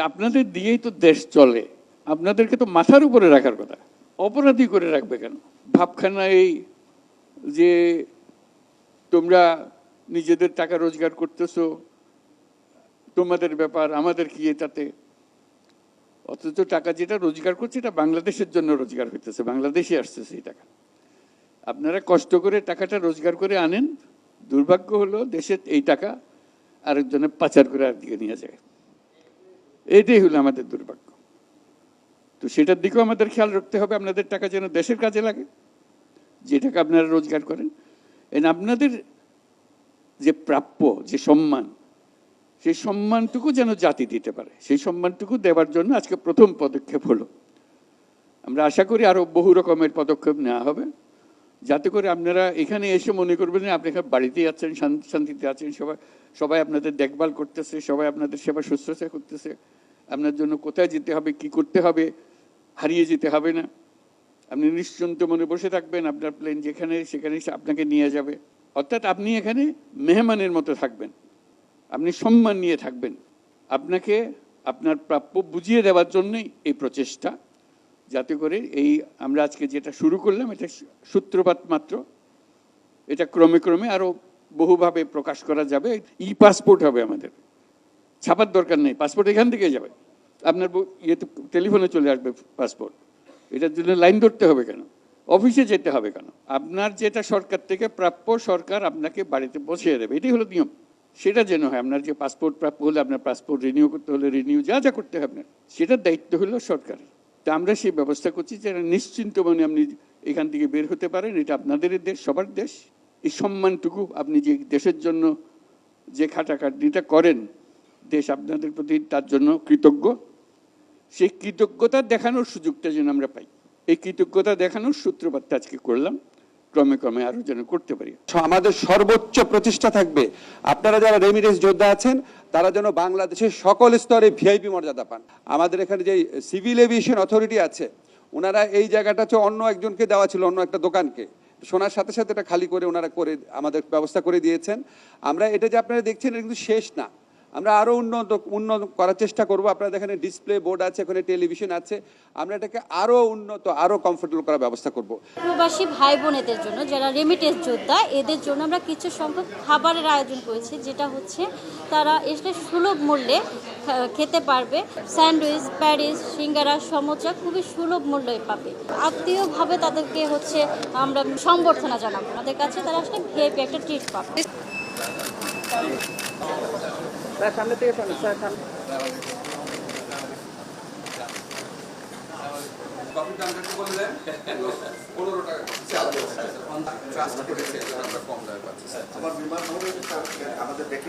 আপনাদের দিয়েই তো দেশ চলে, আপনাদেরকে তো মাথার উপরে রাখার কথা, অপরাধী করে রাখবে কেন? ভাবখানা এই যে তোমরা নিজেদের টাকা রোজগার করতেছো, তোমাদের ব্যাপার, আমাদের কি এটাতে? অথচ টাকা যেটা রোজগার করছে এটা বাংলাদেশের জন্য রোজগার হইতেছে, বাংলাদেশে আসতেছে এই টাকা। আপনারা কষ্ট করে টাকাটা রোজগার করে আনেন, দুর্ভাগ্য হলো দেশের এই টাকা আরেকজনে পাচার করে আরেকদিকে নিয়ে যায়। এইটাই হলো আমাদের দুর্ভাগ্য। তো সেটার দিকেও আমাদের খেয়াল রাখতে হবে, আপনাদের টাকা যেন দেশের কাজে লাগে, যে টাকা আপনারা রোজগার করেন। আপনাদের যে প্রাপ্য যে সম্মান, সেই সম্মানটুকু যেন জাতি দিতে পারে, সেই সম্মানটুকু দেওয়ার জন্য আজকে প্রথম পদক্ষেপ হলো। আমরা আশা করি আরো বহু রকমের পদক্ষেপ নেওয়া হবে, যাতে করে আপনারা এখানে এসে মনে করবেন যে আপনি এখানে বাড়িতেই আছেন, শান্তিতে আছেন, সবাই আপনাদের দেখভাল করতেছে, সবাই আপনাদের সেবা শুশ্রূষা করতেছে। আপনার জন্য কোথায় যেতে হবে, কি করতে হবে, হারিয়ে যেতে হবে না। আপনি নিশ্চিন্ত মনে বসে থাকবেন, আপনার প্লেন যেখানে সেখানে আপনাকে নিয়ে যাবে। অর্থাৎ আপনি এখানে মেহমানের মতো থাকবেন, আপনি সম্মান নিয়ে থাকবেন। আপনাকে আপনার প্রাপ্য বুঝিয়ে দেওয়ার জন্যই এই প্রচেষ্টা, যাতে করে এই আমরা আজকে যেটা শুরু করলাম এটা সূত্রপাত মাত্র। এটা ক্রমে ক্রমে আরো বহুভাবে প্রকাশ করা যাবে। ই পাসপোর্ট হবে আমাদের, ছাপার দরকার নেই, পাসপোর্ট এখান থেকে যাবে। আপনার ইয়েতে টেলিফোনে চলে আসবে পাসপোর্ট। এটার জন্য লাইন ধরতে হবে কেন, অফিসে যেতে হবে কেন? আপনার যেটা সরকার থেকে প্রাপ্য সরকার আপনাকে বাড়িতে পৌঁছে দেবে, এটাই হলো নিয়ম। সেটা যেন হয়। আপনার যে পাসপোর্ট প্রাপ্য হলে আপনার পাসপোর্ট রিনিউ করতে হলে রিনিউ, যা যা করতে হবে আপনার, সেটার দায়িত্ব হলো সরকার। তা আমরা সেই ব্যবস্থা করছি যে নিশ্চিন্ত মনে আপনি এখান থেকে বের হতে পারেন। এটা আপনাদের দেশ, সবার দেশ। এই সম্মানটুকু আপনি যে দেশের জন্য যে খাটাখাটনিটা করেন, দেশ আপনাদের প্রতি তার জন্য কৃতজ্ঞ। সেই কৃতজ্ঞতা দেখানোর সুযোগটা যেন আমরা পাই, এই কৃতজ্ঞতা দেখানোর সূত্রপাতটা আজকে করলাম, ক্রমে ক্রমে আরো যেন করতে পারি। আমাদের সর্বোচ্চ প্রচেষ্টা থাকবে আপনারা যারা রেমিটেন্স যোদ্ধা আছেন তারা যেন বাংলাদেশের সকল স্তরে ভিআইপি মর্যাদা পান। আমাদের এখানে যে সিভিল এভিয়েশন অথরিটি আছে, ওনারা এই জায়গাটা হচ্ছে অন্য একজনকে দেওয়া ছিল, অন্য একটা দোকানকে। শোনার সাথে সাথে এটা খালি করে ওনারা করে আমাদের ব্যবস্থা করে দিয়েছেন। আমরা এটা যে আপনারা দেখছেন এটা কিন্তু শেষ না, আমরা আরো উন্নত করার চেষ্টা করব। আপনারা দেখেন ডিসপ্লে বোর্ড আছে, ওখানে টেলিভিশন আছে, আমরা এটাকে আরো উন্নত, আরো কমফোর্টেবল করার ব্যবস্থা করব। প্রবাসী ভাই বোনেদের জন্য যারা রেমিটেন্স যোদ্ধা, এদের জন্য আমরা কিছু সংখ্যক খাবারের আয়োজন করেছি, যেটা হচ্ছে তারা এসে সুলভ মূল্যে খেতে পারবে। স্যান্ডউইচ, প্যারিস, সিঙ্গারা, সমোচা খুবই সুলভ মূল্যে পাবে। আত্মীয়ভাবে তাদেরকে হচ্ছে আমরা সম্বর্ধনা জানাবো, আমাদের কাছে তারা আসলে ভিআইপি একটা ট্রিট পাবে। সামনে থেকে সামনে কফিটা আমরা একটু বলে দেন 15 টাকা ট্রাস্ট করেছে আমরা কম দামে পাচ্ছি। আমার বিমান আমাদের দেখে